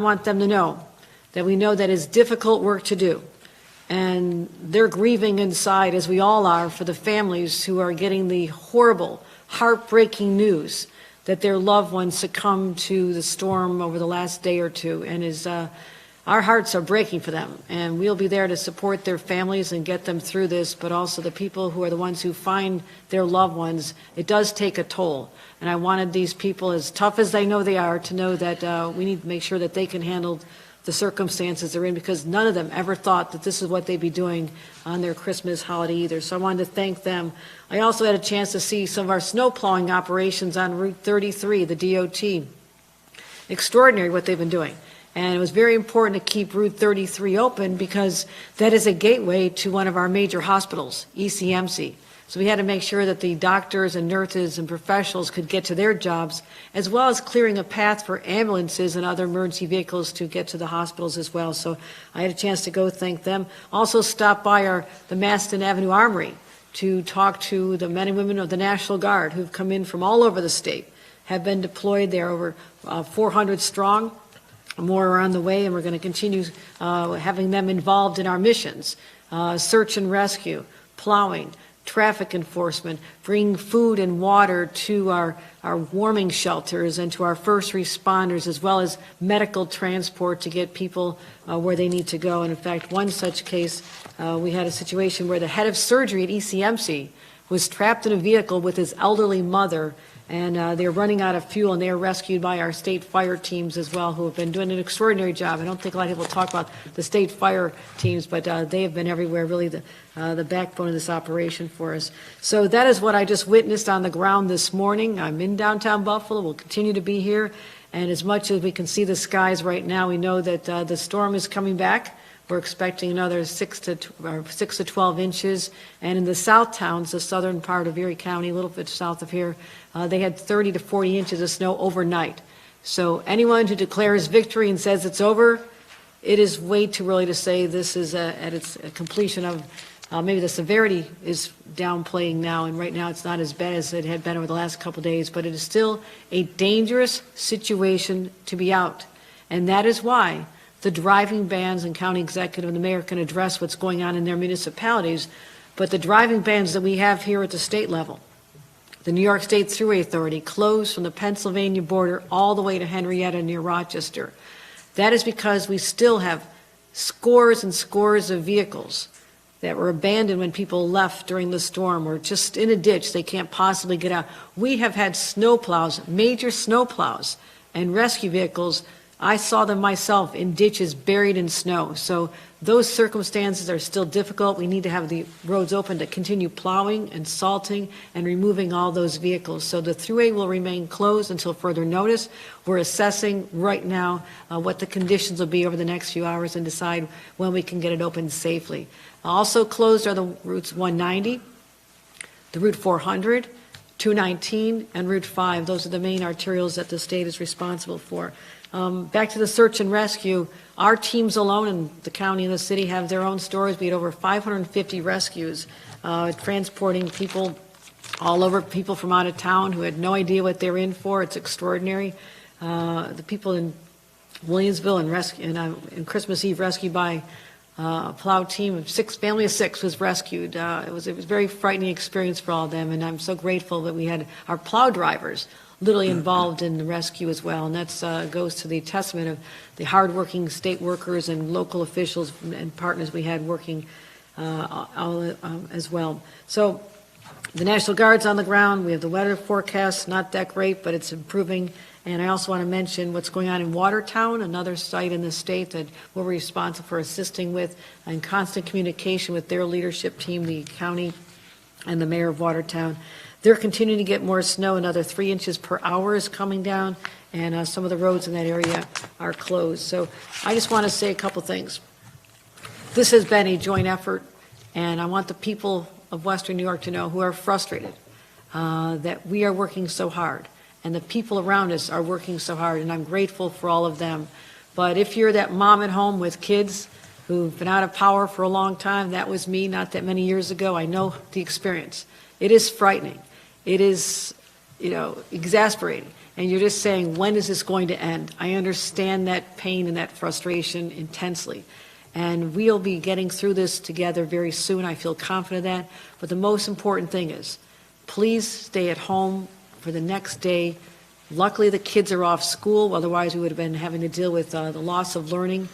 want them to know that we know that it's difficult work to do. And they're grieving inside, as we all are, for the families who are getting the horrible, heartbreaking news that their loved ones succumbed to the storm over the last day or two. And our hearts are breaking for them. And we'll be there to support their families and get them through this, but also the people who are the ones who find their loved ones. It does take a toll. And I wanted these people, as tough as I know they are, to know that we need to make sure that they can handle the circumstances they're in, because none of them ever thought that this is what they'd be doing on their Christmas holiday either. So I wanted to thank them. I also had a chance to see some of our snow plowing operations on Route 33, the DOT. Extraordinary what they've been doing. And it was very important to keep Route 33 open because that is a gateway to one of our major hospitals, ECMC. So we had to make sure that the doctors and nurses and professionals could get to their jobs, as well as clearing a path for ambulances and other emergency vehicles to get to the hospitals as well. So I had a chance to go thank them. Also stopped by the Maston Avenue Armory to talk to the men and women of the National Guard who've come in from all over the state, have been deployed there, over 400 strong. More are on the way, and we're going to continue having them involved in our missions, search and rescue, plowing, traffic enforcement, bringing food and water to our warming shelters and to our first responders, as well as medical transport to get people where they need to go. And in fact, one such case, we had a situation where the head of surgery at ECMC was trapped in a vehicle with his elderly mother, and they're running out of fuel, and they are rescued by our state fire teams as well, who have been doing an extraordinary job. I don't think a lot of people talk about the state fire teams, but they have been everywhere, really the backbone of this operation for us. So that is what I just witnessed on the ground this morning. I'm in downtown Buffalo. We'll continue to be here. And as much as we can see the skies right now, we know that the storm is coming back. We're expecting another 6 to 12 inches. And in the south towns, the southern part of Erie County, a little bit south of here, they had 30 to 40 inches of snow overnight. So anyone who declares victory and says it's over, it is way too early to say this is at its completion of, maybe the severity is downplaying now, and right now it's not as bad as it had been over the last couple of days, but it is still a dangerous situation to be out. And that is why the driving bans and county executive and the mayor can address what's going on in their municipalities, but the driving bans that we have here at the state level, the New York State Thruway Authority closed from the Pennsylvania border all the way to Henrietta near Rochester. That is because we still have scores and scores of vehicles that were abandoned when people left during the storm, or just in a ditch they can't possibly get out. We have had snow plows, major snow plows, and rescue vehicles. I saw them myself in ditches buried in snow. So those circumstances are still difficult. We need to have the roads open to continue plowing and salting and removing all those vehicles. So the thruway will remain closed until further notice. We're assessing right now what the conditions will be over the next few hours and decide when we can get it open safely. Also closed are the routes 190, the Route 400, 219, and Route 5. Those are the main arterials that the state is responsible for. Back to the search and rescue, our teams alone in the county and the city have their own stories. We had over 550 rescues, transporting people all over, people from out of town who had no idea what they were in for. It's extraordinary. The people in Williamsville and Christmas Eve rescued by a plow team of family of six was rescued. It was a very frightening experience for all of them, and I'm so grateful that we had our plow drivers literally involved in the rescue as well, and that goes to the testament of the hardworking state workers and local officials and partners we had working as well. So the National Guard's on the ground. We have the weather forecast, not that great, but it's improving. And I also want to mention what's going on in Watertown, another site in the state that we're responsible for assisting with, in constant communication with their leadership team, the county and the mayor of Watertown. They're continuing to get more snow. Another 3 inches per hour is coming down, and some of the roads in that area are closed. So I just want to say a couple things. This has been a joint effort, and I want the people of Western New York to know, who are frustrated, that we are working so hard, and the people around us are working so hard, and I'm grateful for all of them. But if you're that mom at home with kids who've been out of power for a long time, that was me not that many years ago. I know the experience. It is frightening. It is, exasperating. and you're just saying, when is this going to end? I understand that pain and that frustration intensely. And we'll be getting through this together very soon. I feel confident of that. But the most important thing is, please stay at home for the next day. Luckily, the kids are off school. Otherwise, we would have been having to deal with the loss of learning,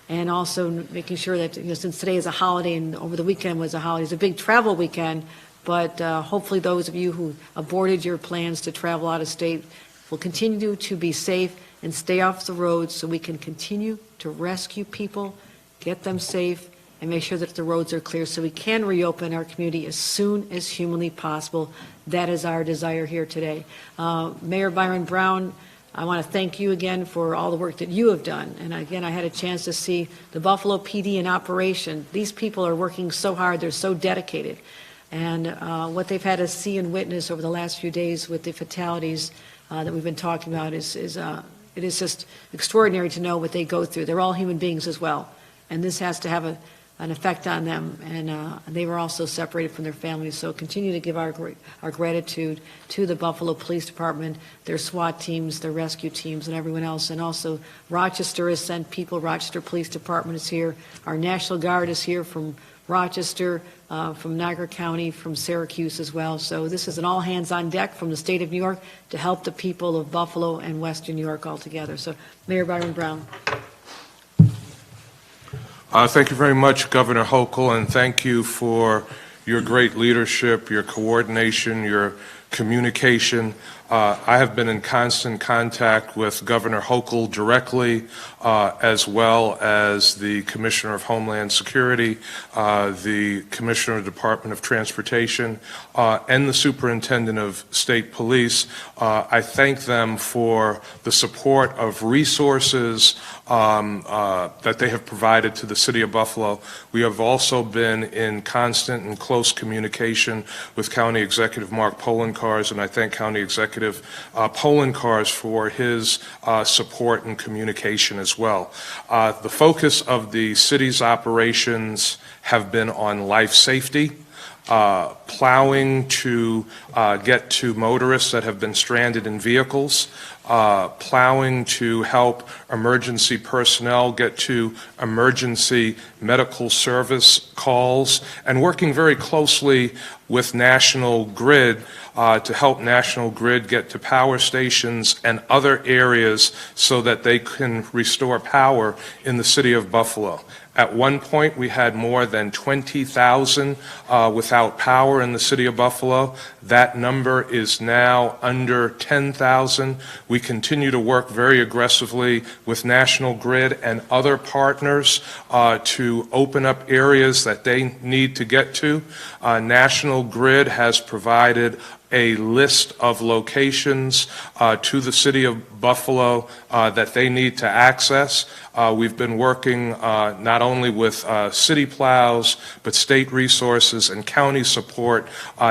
and also making sure that, since today is a holiday and over the weekend was a holiday, it's a big travel weekend, but hopefully those of you who aborted your plans to travel out of state will continue to be safe and stay off the roads so we can continue to rescue people, get them safe, and make sure that the roads are clear so we can reopen our community as soon as humanly possible. That is our desire here today. Mayor Byron Brown, I want to thank you again for all the work that you have done. And again, I had a chance to see the Buffalo PD in operation. These people are working so hard, they're so dedicated. And what they've had to see and witness over the last few days with the fatalities that we've been talking about it is just extraordinary to know what they go through. They're all human beings as well. And this has to have an effect on them, and they were also separated from their families. So continue to give our gratitude to the Buffalo Police Department, their SWAT teams, their rescue teams, and everyone else. And also Rochester has sent people. Rochester Police Department is here. Our National Guard is here from Rochester, from Niagara County, from Syracuse as well. So this is an all hands on deck from the state of New York to help the people of Buffalo and Western New York all together. So Mayor Byron Brown. Thank you very much, Governor Hochul, and thank you for your great leadership, your coordination, your communication. I have been in constant contact with Governor Hochul directly, as well as the Commissioner of Homeland Security, the Commissioner of the Department of Transportation, and the Superintendent of State Police. I thank them for the support of resources that they have provided to the City of Buffalo. We have also been in constant and close communication with County Executive Mark Polenkars, and I thank County Executive Polenkars for his support and communication as well. The focus of the city's operations have been on life safety, plowing to get to motorists that have been stranded in vehicles, plowing to help emergency personnel get to emergency medical service calls, and working very closely with National Grid to help National Grid get to power stations and other areas so that they can restore power in the city of Buffalo. At one point, we had more than 20,000 without power in the city of Buffalo. That number is now under 10,000. We continue to work very aggressively with National Grid and other partners to open up areas that they need to get to. National Grid has provided a list of locations to the city of Buffalo that they need to access. We've been working not only with city plows, but state resources and county support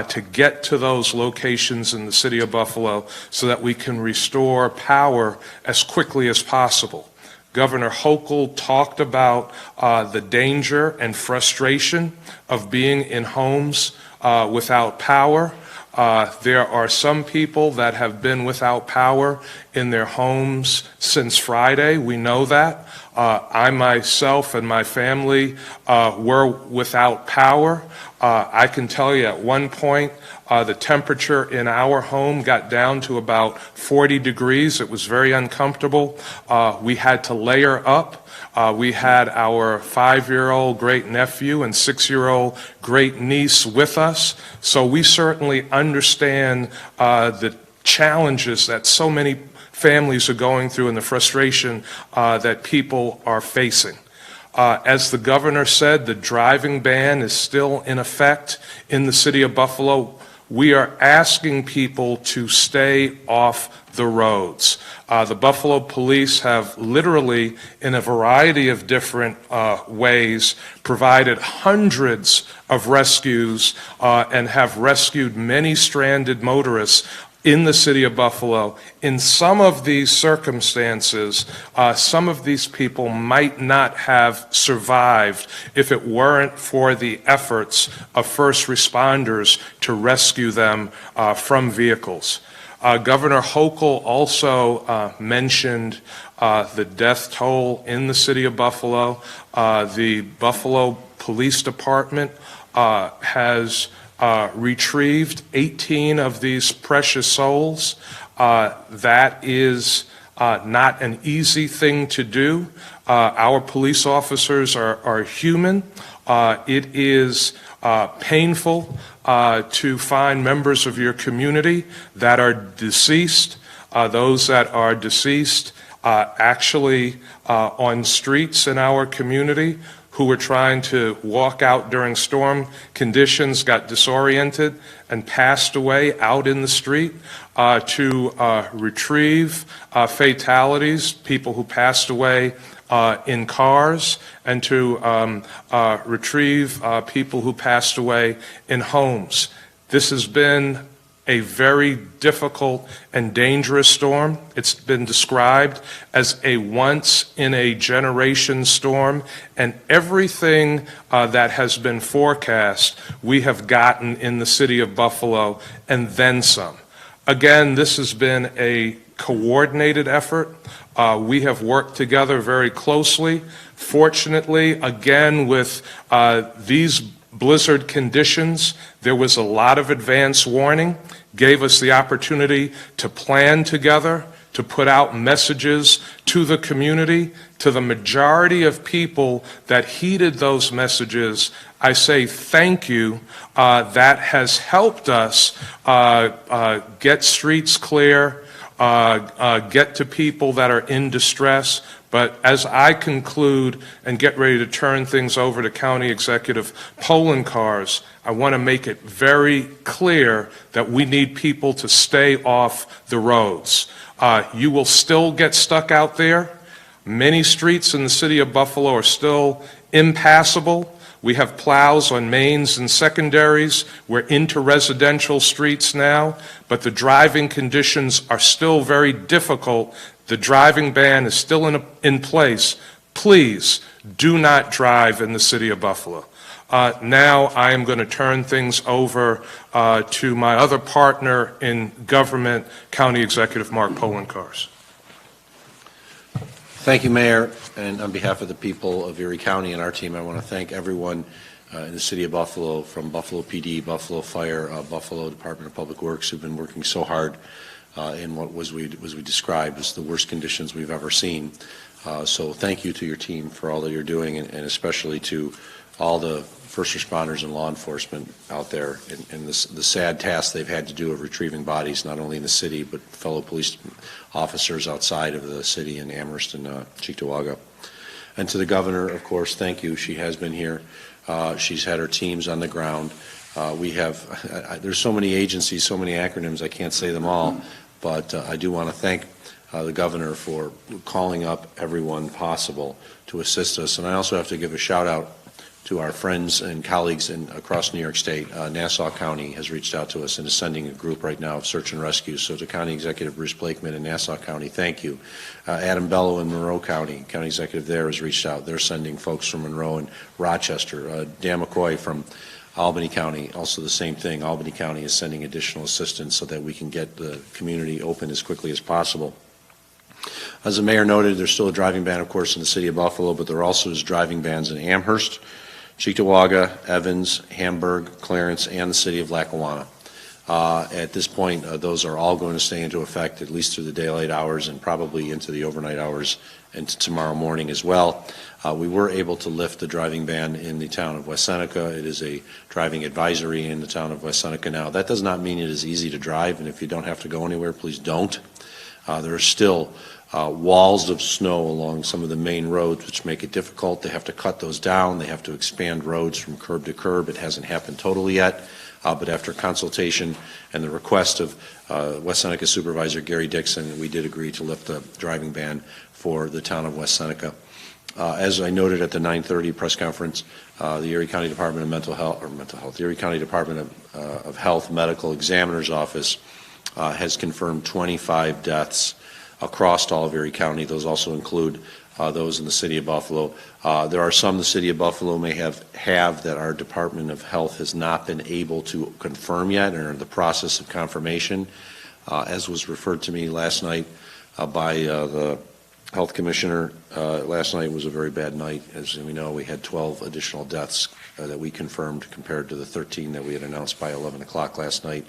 to get to those locations in the city of Buffalo so that we can restore power as quickly as possible. Governor Hochul talked about the danger and frustration of being in homes without power. There are some people that have been without power in their homes since Friday. We know that. I myself and my family were without power. I can tell you at one point the temperature in our home got down to about 40 degrees. It was very uncomfortable. We had to layer up. We had our 5-year-old great-nephew and 6-year-old great-niece with us, so we certainly understand the challenges that so many families are going through and the frustration that people are facing. As the governor said, the driving ban is still in effect in the city of Buffalo. We are asking people to stay off the roads. The Buffalo Police have literally, in a variety of different ways, provided hundreds of rescues and have rescued many stranded motorists in the city of Buffalo. In some of these circumstances, some of these people might not have survived if it weren't for the efforts of first responders to rescue them from vehicles. Governor Hochul also mentioned the death toll in the city of Buffalo. The Buffalo Police Department has retrieved 18 of these precious souls. That is not an easy thing to do. Our police officers are human. It is painful to find members of your community that are deceased. Those that are deceased actually on streets in our community who were trying to walk out during storm conditions, got disoriented and passed away out in the street. To retrieve fatalities, people who passed away in cars, and to retrieve people who passed away in homes. This has been a very difficult and dangerous storm. It's been described as a once-in-a-generation storm, and everything that has been forecast, we have gotten in the city of Buffalo, and then some. Again, this has been a coordinated effort. We have worked together very closely. Fortunately, again, with these blizzard conditions, there was a lot of advance warning, gave us the opportunity to plan together, to put out messages to the community. To the majority of people that heeded those messages, I say thank you. That has helped us get streets clear, get to people that are in distress. But as I conclude and get ready to turn things over to County Executive Polenkars, I want to make it very clear that we need people to stay off the roads. You will still get stuck out there. Many streets in the city of Buffalo are still impassable. We have plows on mains and secondaries. We're into residential streets now, but the driving conditions are still very difficult. The driving ban is still in place. Please do not drive in the city of Buffalo. Now I am going to turn things over to my other partner in government, County Executive Mark Polenkars. Thank you, Mayor. And on behalf of the people of Erie County and our team, I want to thank everyone in the city of Buffalo, from Buffalo PD, Buffalo Fire, Buffalo Department of Public Works, who've been working so hard in what we described as the worst conditions we've ever seen. So thank you to your team for all that you're doing, and especially to all the first responders and law enforcement out there in the sad task they've had to do of retrieving bodies, not only in the city, but fellow police officers outside of the city in Amherst and Cheektowaga. And to the governor, of course, thank you. She has been here. She's had her teams on the ground. There's so many agencies, so many acronyms, I can't say them all, but I do want to thank the governor for calling up everyone possible to assist us. And I also have to give a shout out to our friends and colleagues across New York State. Nassau County has reached out to us and is sending a group right now of search and rescue. So to County Executive Bruce Blakeman in Nassau County, thank you. Adam Bello in Monroe County, County Executive there, has reached out. They're sending folks from Monroe and Rochester. Dan McCoy from Albany County, also the same thing. Albany County is sending additional assistance so that we can get the community open as quickly as possible. As the mayor noted, there's still a driving ban, of course, in the city of Buffalo, but there also is driving bans in Amherst, Cheektowaga, Evans, Hamburg, Clarence, and the city of Lackawanna. At this point, those are all going to stay into effect at least through the daylight hours and probably into the overnight hours into tomorrow morning as well. We were able to lift the driving ban in the town of West Seneca. It is a driving advisory in the town of West Seneca now. That does not mean it is easy to drive, and if you don't have to go anywhere, please don't. There are still walls of snow along some of the main roads, which make it difficult. They have to cut those down. They have to expand roads from curb to curb. It hasn't happened totally yet, but after consultation and the request of West Seneca Supervisor Gary Dixon, we did agree to lift the driving ban for the town of West Seneca. As I noted at the 9:30 press conference, the Erie County Department of the Erie County Department of Health Medical Examiner's Office has confirmed 25 deaths across all of Erie County. Those also include those in the city of Buffalo. There are some the city of Buffalo may have that our Department of Health has not been able to confirm yet and are in the process of confirmation. As was referred to me last night by the Health Commissioner, last night was a very bad night. As we know, we had 12 additional deaths that we confirmed compared to the 13 that we had announced by 11 o'clock last night.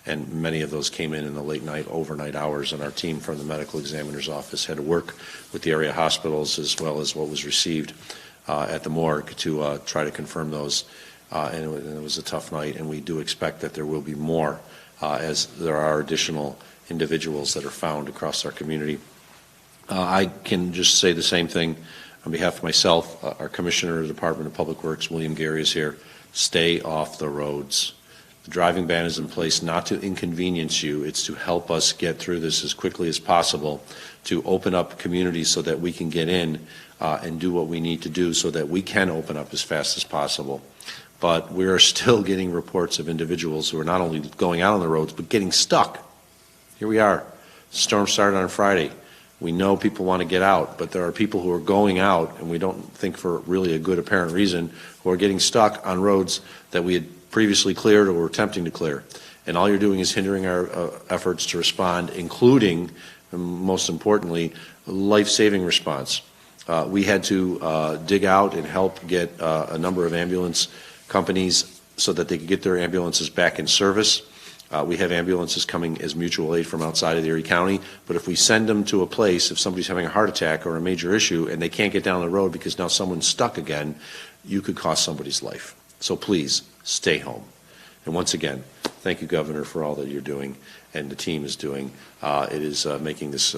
And many of those came in the late night, overnight hours, and our team from the medical examiner's office had to work with the area hospitals as well as what was received at the morgue to try to confirm those. And it was a tough night, and we do expect that there will be more as there are additional individuals that are found across our community. I can just say the same thing on behalf of myself. Our Commissioner of the Department of Public Works, William Gary, is here. Stay off the roads. The driving ban is in place not to inconvenience you. It's to help us get through this as quickly as possible, to open up communities so that we can get in and do what we need to do so that we can open up as fast as possible. But we are still getting reports of individuals who are not only going out on the roads, but getting stuck. Here we are. The storm started on Friday. We know people want to get out, but there are people who are going out, and we don't think for really a good apparent reason, who are getting stuck on roads that we had previously cleared or were attempting to clear. And all you're doing is hindering our efforts to respond, including, most importantly, life-saving response. We had to dig out and help get a number of ambulance companies so that they could get their ambulances back in service. We have ambulances coming as mutual aid from outside of the Erie County, but if we send them to a place, if somebody's having a heart attack or a major issue and they can't get down the road because now someone's stuck again, you could cost somebody's life. So please, stay home. And once again, thank you, Governor, for all that you're doing and the team is doing. It is making this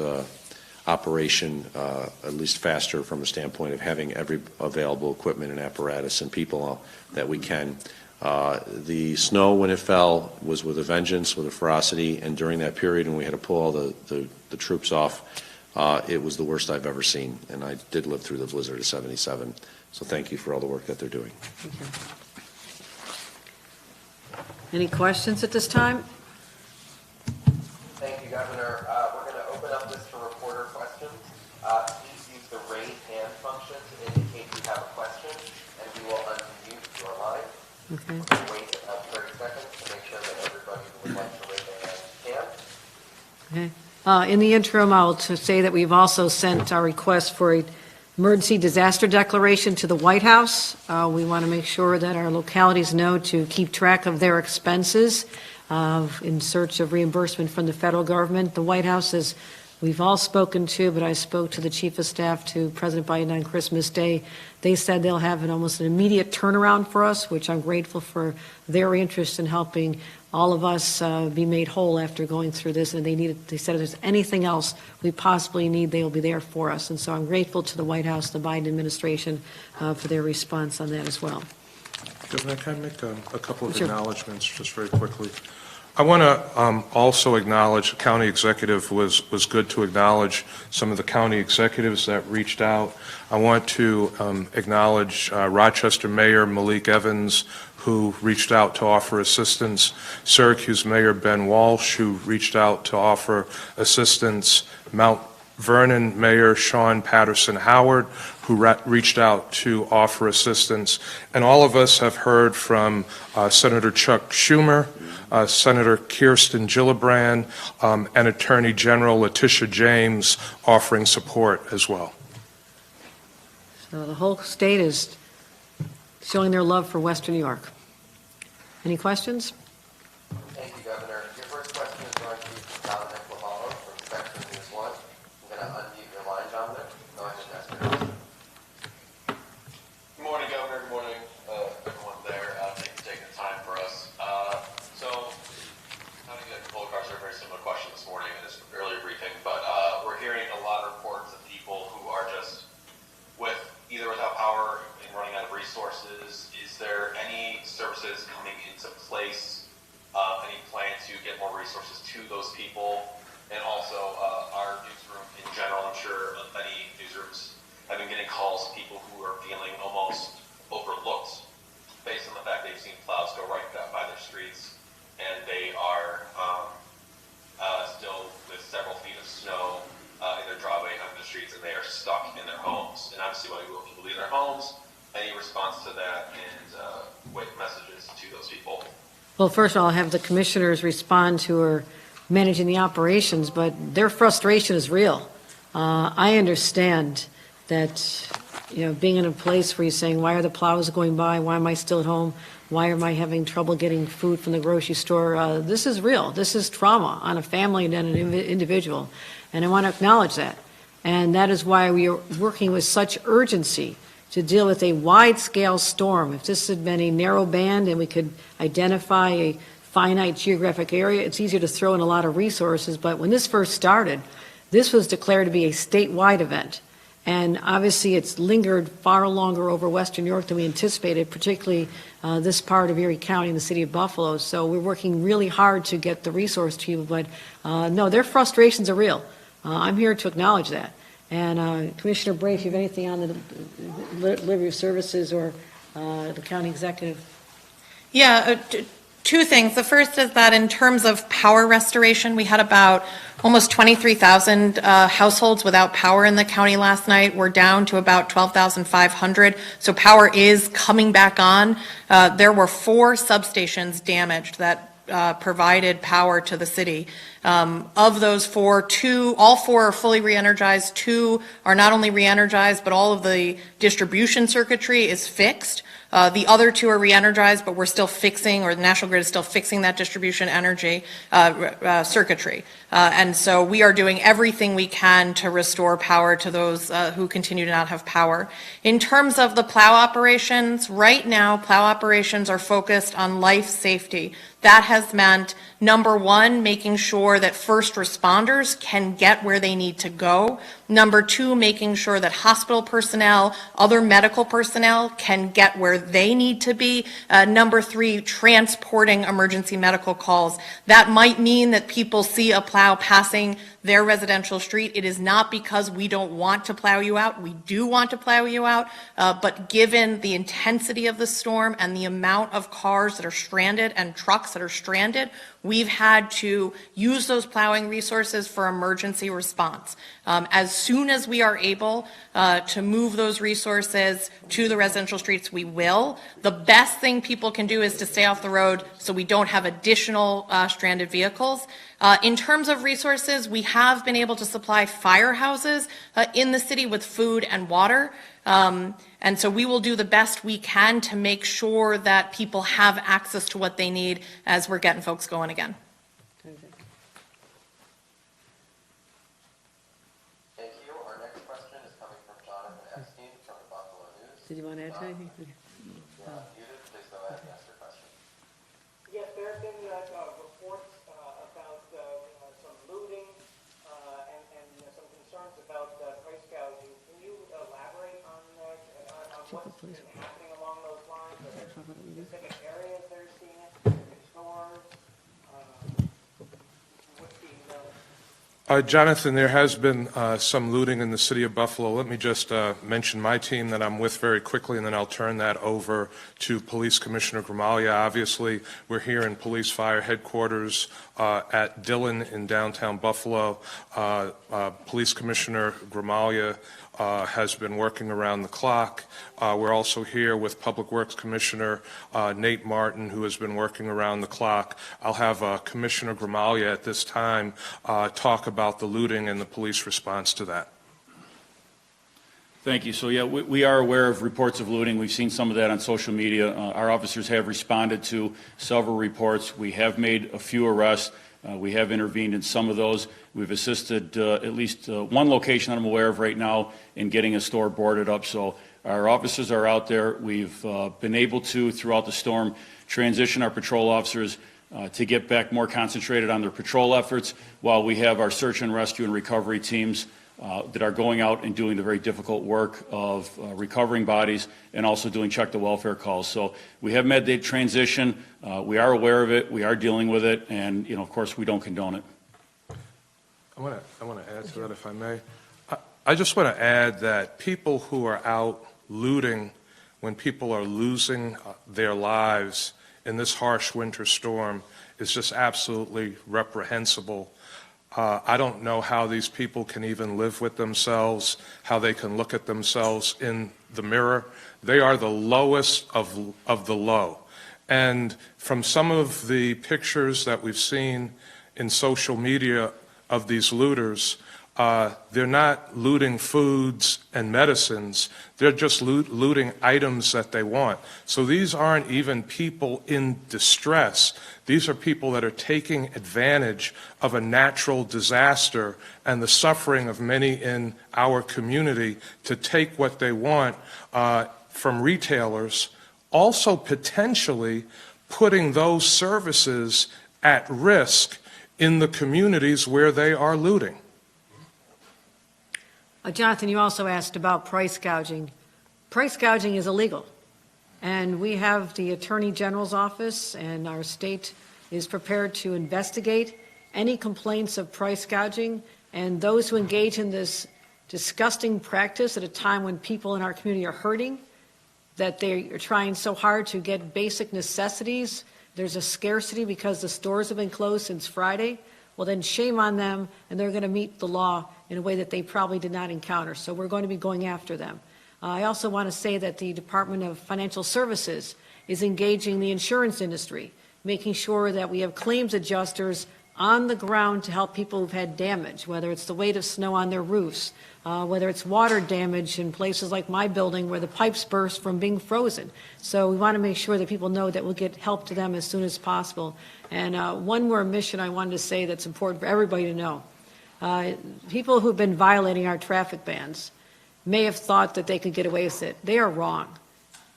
operation at least faster from a standpoint of having every available equipment and apparatus and people that we can. The snow, when it fell, was with a vengeance, with a ferocity, and during that period when we had to pull all the troops off, it was the worst I've ever seen. And I did live through the blizzard of '77. So thank you for all the work that they're doing. Thank you. Any questions at this time? Thank you, Governor. We're going to open up this for reporter questions. Please use the raise hand function to indicate you have a question, and we will unmute your line. Okay. We'll wait 30 seconds to make sure that everybody who would like to raise their hand can. Okay. In the interim, I'll say that we've also sent our request for a emergency disaster declaration to the White House. We want to make sure that our localities know to keep track of their expenses in search of reimbursement from the federal government. The White House, as we've all spoken to, but I spoke to the Chief of Staff to President Biden on Christmas Day. They said they'll have almost an immediate turnaround for us, which I'm grateful for their interest in helping all of us be made whole after going through this. And they said if there's anything else we possibly need, they'll be there for us. And so I'm grateful to the White House, the Biden administration, for their response on that as well. Governor, can I make a couple of Sure. acknowledgments just very quickly? I want to also acknowledge, the county executive was good to acknowledge some of the county executives that reached out. I want to acknowledge Rochester Mayor Malik Evans, who reached out to offer assistance, Syracuse Mayor Ben Walsh, who reached out to offer assistance, Mount Vernon Mayor Sean Patterson Howard, who reached out to offer assistance. And all of us have heard from Senator Chuck Schumer, Senator Kirsten Gillibrand, and Attorney General Letitia James offering support as well. So the whole state is showing their love for Western New York. Any questions? Thank you, Governor. Your first question is going to be from Dominic Lavallo from Spectrum News 1. I'm going to unmute your line, Dominic. Go ahead and ask your question. Good morning, Governor. Good morning, everyone there. Thank you for taking the time for us. So, I think that both of us are a very similar question this morning in this earlier briefing, but we're hearing a lot of reports of people who are just either without power and running out of resources. Is there any services coming into place? Any plan to get more resources to those people? And also, our newsroom in general, I'm sure many newsrooms have been getting calls of people who are feeling almost overlooked based on the fact they've seen plows go right by their streets, and they are still with several feet of snow in their driveway and under the streets, and they are stuck in their homes. And obviously, when people leave their homes, any response to that and what messages to those people? Well, first of all, I'll have the commissioners respond to her managing the operations, but their frustration is real. I understand that, being in a place where you're saying, why are the plows going by? Why am I still at home? Why am I having trouble getting food from the grocery store? This is real. This is trauma on a family and an individual. And I want to acknowledge that. And that is why we are working with such urgency to deal with a wide-scale storm. If this had been a narrow band and we could identify a finite geographic area, it's easier to throw in a lot of resources. But when this first started, this was declared to be a statewide event. And obviously, it's lingered far longer over Western New York than we anticipated, particularly this part of Erie County and the city of Buffalo. So we're working really hard to get the resource to you. But no, their frustrations are real. I'm here to acknowledge that. And Commissioner Bray, if you have anything on the delivery of services or the county executive. Yeah, two things. The first is that in terms of power restoration, we had about almost 23,000 households without power in the county last night. We're down to about 12,500. So power is coming back on. There were 4 substations damaged that provided power to the city. Of those 4, all 4 are fully re-energized. 2 are not only re-energized, but all of the distribution circuitry is fixed. The other 2 are re-energized, but we're still fixing, or the National Grid is still fixing that distribution energy circuitry. And so we are doing everything we can to restore power to those who continue to not have power. In terms of the plow operations, right now, plow operations are focused on life safety. That has meant, number 1, making sure that first responders can get where they need to go. Number 2, making sure that hospital personnel, other medical personnel can get where they need to be. Number 3, transporting emergency medical calls. That might mean that people see a plow passing their residential street. It is not because we don't want to plow you out. We do want to plow you out, but given the intensity of the storm and the amount of cars that are stranded and trucks that are stranded, we've had to use those plowing resources for emergency response. As soon as we are able to move those resources to the residential streets, we will. The best thing people can do is to stay off the road so we don't have additional stranded vehicles. In terms of resources, we have been able to supply firehouses in the city with food and water. And so we will do the best we can to make sure that people have access to what they need as we're getting folks going again. Thank you. Our next question is coming from Jonathan Epstein from the Buffalo News. Did you want to add to anything? Judith, please go ahead and ask your question. Yes, there have been reports about some looting and some concerns about price gouging. Can you elaborate on what's been happening along those lines? Are there specific areas that are seeing it, specific stores? What's being done? Jonathan, there has been some looting in the city of Buffalo. Let me just mention my team that I'm with very quickly, and then I'll turn that over to Police Commissioner Gramaglia. Obviously, we're here in Police Fire Headquarters at Dillon in downtown Buffalo. Police Commissioner Gramaglia has been working around the clock. We're also here with Public Works Commissioner Nate Martin, who has been working around the clock. I'll have Commissioner Gramaglia at this time talk about the looting and the police response to that. Thank you. So yeah, we are aware of reports of looting. We've seen some of that on social media. Our officers have responded to several reports. We have made a few arrests. We have intervened in some of those. We've assisted at least one location that I'm aware of right now in getting a store boarded up. So our officers are out there. We've been able to, throughout the storm, transition our patrol officers to get back more concentrated on their patrol efforts, while we have our search and rescue and recovery teams that are going out and doing the very difficult work of recovering bodies and also doing check the welfare calls. So we have made the transition. We are aware of it. We are dealing with it. And, of course, we don't condone it. I want to add to that, if I may. I just want to add that people who are out looting when people are losing their lives in this harsh winter storm is just absolutely reprehensible. I don't know how these people can even live with themselves, how they can look at themselves in the mirror. They are the lowest of the low. And from some of the pictures that we've seen in social media of these looters, they're not looting foods and medicines, they're just looting items that they want. So these aren't even people in distress. These are people that are taking advantage of a natural disaster and the suffering of many in our community to take what they want from retailers, also potentially putting those services at risk in the communities where they are looting. Jonathan, you also asked about price gouging. Price gouging is illegal, and we have the Attorney General's office, and our state is prepared to investigate any complaints of price gouging, and those who engage in this disgusting practice at a time when people in our community are hurting, that they are trying so hard to get basic necessities. There's a scarcity because the stores have been closed since Friday. Well, then shame on them, and they're going to meet the law in a way that they probably did not encounter. So we're going to be going after them. I also want to say that the Department of Financial Services is engaging the insurance industry, making sure that we have claims adjusters on the ground to help people who've had damage, whether it's the weight of snow on their roofs, whether it's water damage in places like my building where the pipes burst from being frozen. So we want to make sure that people know that we'll get help to them as soon as possible. And one more mission I wanted to say that's important for everybody to know. People who've been violating our traffic bans may have thought that they could get away with it. They are wrong.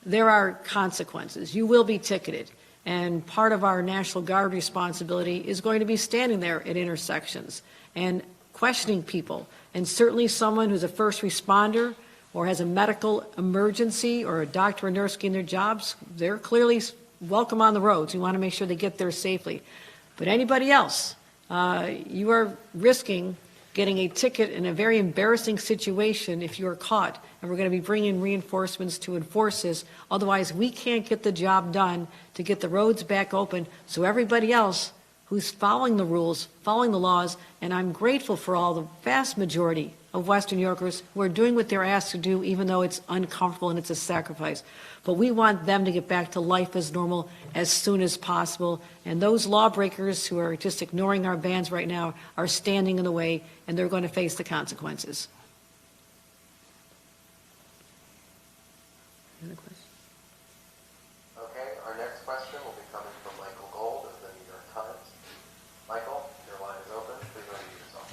There are consequences. You will be ticketed. And part of our National Guard responsibility is going to be standing there at intersections and questioning people. And certainly someone who's a first responder or has a medical emergency or a doctor or nurse getting their jobs, they're clearly welcome on the roads. We want to make sure they get there safely. But anybody else, you are risking getting a ticket in a very embarrassing situation if you are caught. And we're going to be bringing reinforcements to enforce this. Otherwise, we can't get the job done to get the roads back open so everybody else who's following the rules, following the laws, and I'm grateful for all the vast majority of Western New Yorkers who are doing what they're asked to do, even though it's uncomfortable and it's a sacrifice. But we want them to get back to life as normal as soon as possible. And those lawbreakers who are just ignoring our bans right now are standing in the way, and they're going to face the consequences. Any other questions? Okay, our next question will be coming from Michael Gold of the New York Times. Michael, your line is open. Please unmute yourself.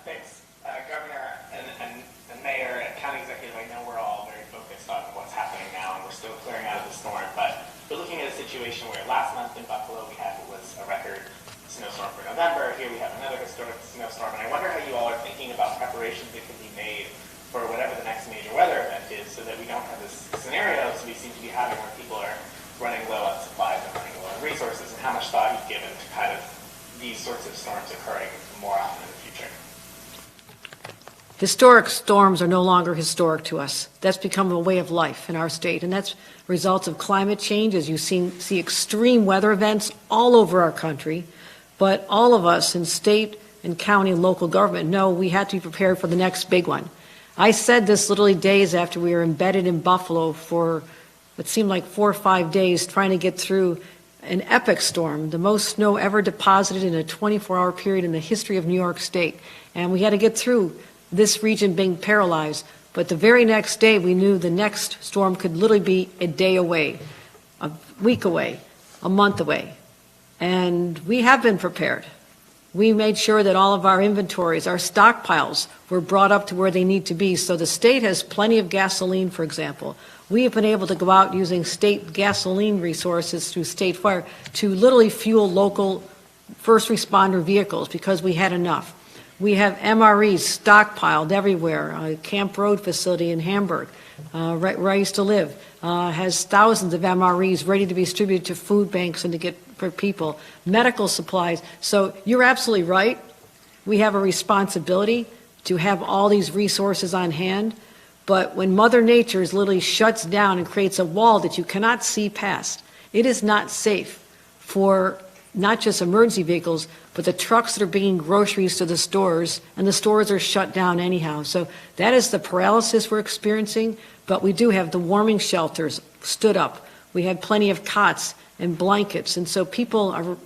Thanks. Governor and Mayor and County Executive, I know we're all very focused on what's happening now, and we're still clearing out of the storm, but we're looking at a situation where last month in Buffalo we had what was a record snowstorm for November. Here we have another historic snowstorm, and I wonder how you all are thinking about preparations that could be made for whatever the next major weather event is, so that we don't have this scenario we seem to be having where people are running low on supplies and running low on resources, and how much thought you've given to kind of these sorts of storms occurring more often in the future. Historic storms are no longer historic to us. That's become a way of life in our state, and that's results of climate change, as you see extreme weather events all over our country. But all of us in state and county and local government know we had to be prepared for the next big one. I said this literally days after we were embedded in Buffalo for what seemed like 4 or 5 days trying to get through an epic storm, the most snow ever deposited in a 24-hour period in the history of New York State. And we had to get through this region being paralyzed. But the very next day, we knew the next storm could literally be a day away, a week away, a month away. And we have been prepared. We made sure that all of our inventories, our stockpiles, were brought up to where they need to be. So the state has plenty of gasoline, for example. We have been able to go out using state gasoline resources through State Fire to literally fuel local first responder vehicles because we had enough. We have MREs stockpiled everywhere. Camp Road facility in Hamburg, right where I used to live, has thousands of MREs ready to be distributed to food banks and to get for people. Medical supplies. So you're absolutely right. We have a responsibility to have all these resources on hand. But when Mother Nature literally shuts down and creates a wall that you cannot see past, it is not safe for not just emergency vehicles, but the trucks that are bringing groceries to the stores, and the stores are shut down anyhow. So that is the paralysis we're experiencing, but we do have the warming shelters stood up. We had plenty of cots and blankets, and so people are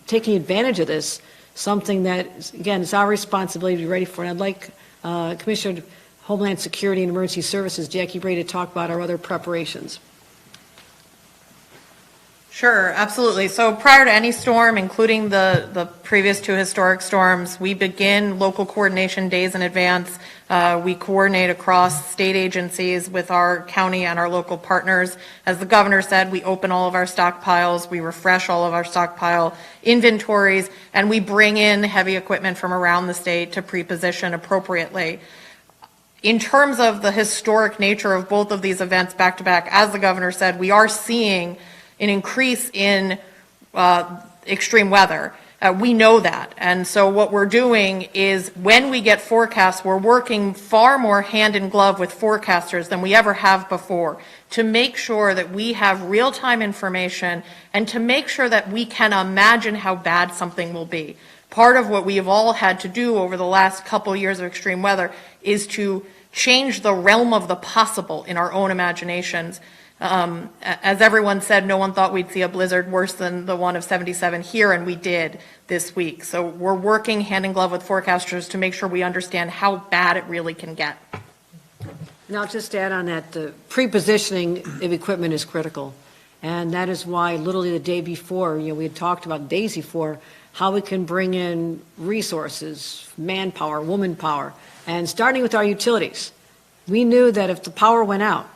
taking advantage of this, something that, again, it's our responsibility to be ready for. And I'd like Commissioner of Homeland Security and Emergency Services, Jackie Bray, to talk about our other preparations. Sure, absolutely. So prior to any storm, including the previous two historic storms, we begin local coordination days in advance. We coordinate across state agencies with our county and our local partners. As the governor said, we open all of our stockpiles, we refresh all of our stockpile inventories, and we bring in heavy equipment from around the state to pre-position appropriately. In terms of the historic nature of both of these events back to back, as the governor said, we are seeing an increase in extreme weather. We know that. And so what we're doing is when we get forecasts, we're working far more hand in glove with forecasters than we ever have before to make sure that we have real-time information and to make sure that we can imagine how bad something will be. Part of what we have all had to do over the last couple years of extreme weather is to change the realm of the possible in our own imaginations. As everyone said, no one thought we'd see a blizzard worse than the one of 77 here, and we did this week. So we're working hand in glove with forecasters to make sure we understand how bad it really can get. Now, just to add on that, the pre-positioning of equipment is critical. And that is why literally the day before, we had talked about days before, how we can bring in resources, manpower, woman power, and starting with our utilities. We knew that if the power went out,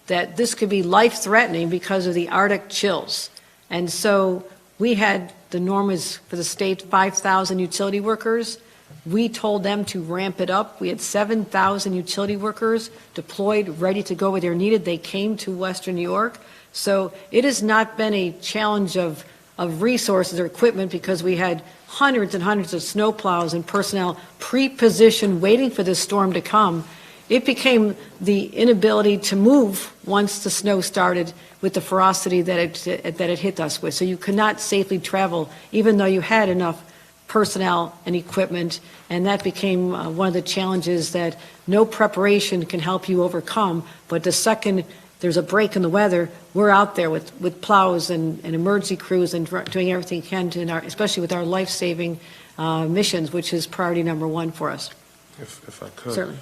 that this could be life-threatening because of the Arctic chills. And so we had, the norm is for the state, 5,000 utility workers. We told them to ramp it up. We had 7,000 utility workers deployed, ready to go where they're needed. They came to Western New York. So it has not been a challenge of resources or equipment because we had hundreds and hundreds of snowplows and personnel pre-positioned waiting for this storm to come. It became the inability to move once the snow started with the ferocity that it hit us with. So you could not safely travel, even though you had enough personnel and equipment, and that became one of the challenges that no preparation can help you overcome. But the second there's a break in the weather, we're out there with plows and emergency crews and doing everything we can to, especially with our life-saving missions, which is priority number one for us. If I could. Certainly.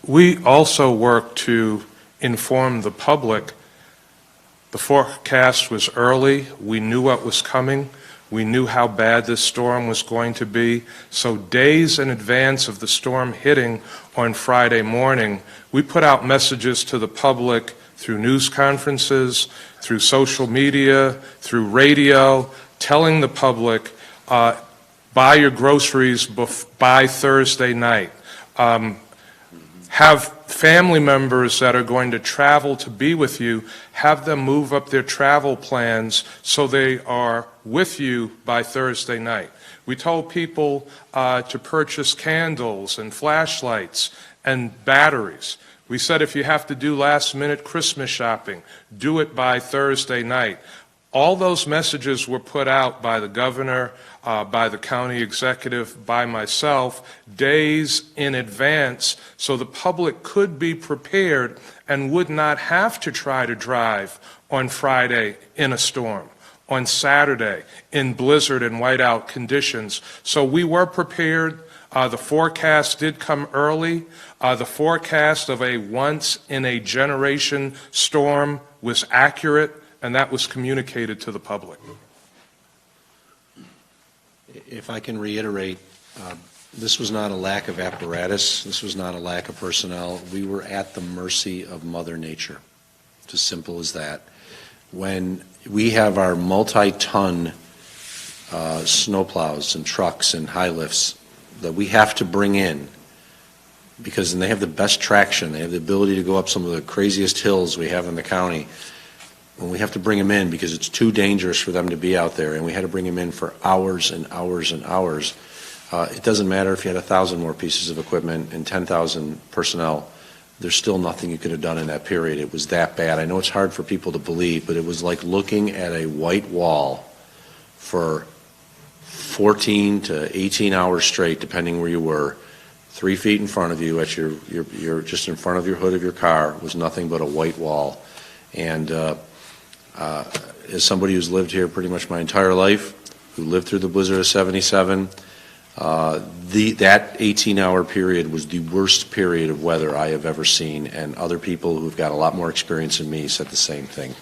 We also work to inform the public. The forecast was early. We knew what was coming. We knew how bad this storm was going to be. So days in advance of the storm hitting on Friday morning, we put out messages to the public through news conferences, through social media, through radio, telling the public, buy your groceries by Thursday night. Have family members that are going to travel to be with you, have them move up their travel plans so they are with you by Thursday night. We told people to purchase candles and flashlights and batteries. We said if you have to do last-minute Christmas shopping, do it by Thursday night. All those messages were put out by the governor, by the county executive, by myself, days in advance, so the public could be prepared and would not have to try to drive on Friday in a storm, on Saturday in blizzard and whiteout conditions. So we were prepared. The forecast did come early. The forecast of a once-in-a-generation storm was accurate, and that was communicated to the public. If I can reiterate, this was not a lack of apparatus. This was not a lack of personnel. We were at the mercy of Mother Nature. It's as simple as that. When we have our multi-ton snowplows and trucks and high lifts that we have to bring in, because they have the best traction, they have the ability to go up some of the craziest hills we have in the county, when we have to bring them in because it's too dangerous for them to be out there, and we had to bring them in for hours and hours and hours, it doesn't matter if you had 1,000 more pieces of equipment and 10,000 personnel. There's still nothing you could have done in that period. It was that bad. I know it's hard for people to believe, but it was like looking at a white wall for 14 to 18 hours straight, depending where you were. 3 feet in front of you, at your just in front of your hood of your car, was nothing but a white wall. And as somebody who's lived here pretty much my entire life, who lived through the blizzard of 77. That 18-hour period was the worst period of weather I have ever seen, and other people who've got a lot more experience than me said the same thing.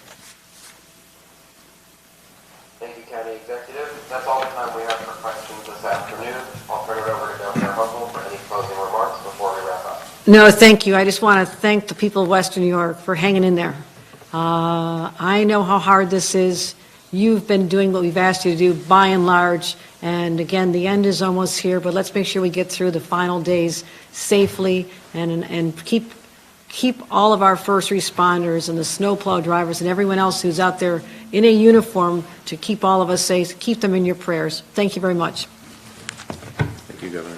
Thank you, County Executive. That's all the time we have for questions this afternoon. I'll turn it over to Governor Hochul for any closing remarks before we wrap up. No, thank you. I just want to thank the people of Western New York for hanging in there. I know how hard this is. You've been doing what we've asked you to do by and large. And again, the end is almost here, but let's make sure we get through the final days safely and keep all of our first responders and the snowplow drivers and everyone else who's out there in a uniform to keep all of us safe. Keep them in your prayers. Thank you very much. Thank you, Governor.